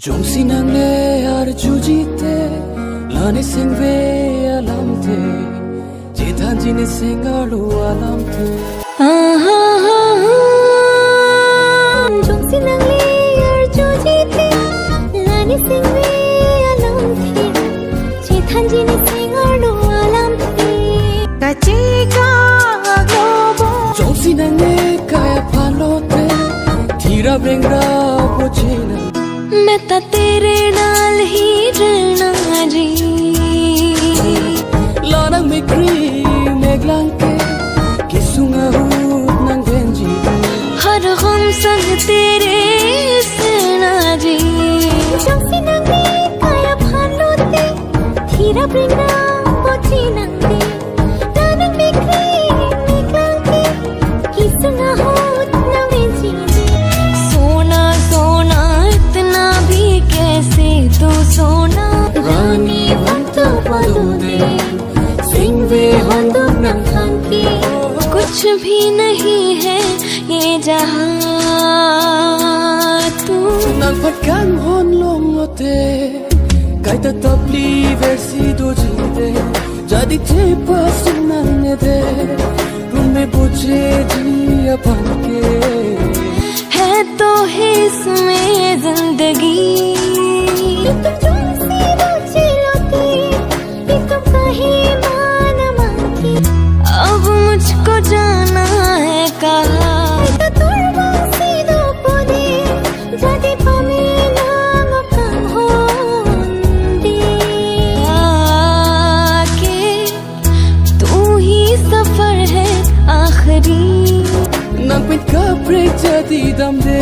Jongsi nangne ar jujite lani singve alamte jetanji ne singalu alamte Jongsi nangne ar jujite lani singve alamte jetanji ne singalu alamte kachika globo Jongsi nangne kaya phalote thira brengra pochena मैं ता तेरे नाल ही रहना जी Lanang me cream me glanke kisunga hut nang benji हर गम संग तेरे सेना जी Jongsi nangne kaya phalote thira brengra pochena Lanang me cream me glanke kisunga hut nang benji सोना सोना इतना भी कैसे तू सोना रानी वक्त पदोदे singve handok nang की कुछ भी नहीं है ये जहां तू nang patkan hon long lote kai ta tapli versi do jinde jadi te pasunang ne de rume buche jiya panke है तो है इसमें जिंदगी तुम से रोचे रोते तुम कहीं मान मांगी अब मुझको जाना है कहाँ nang pin ka break jadi dam de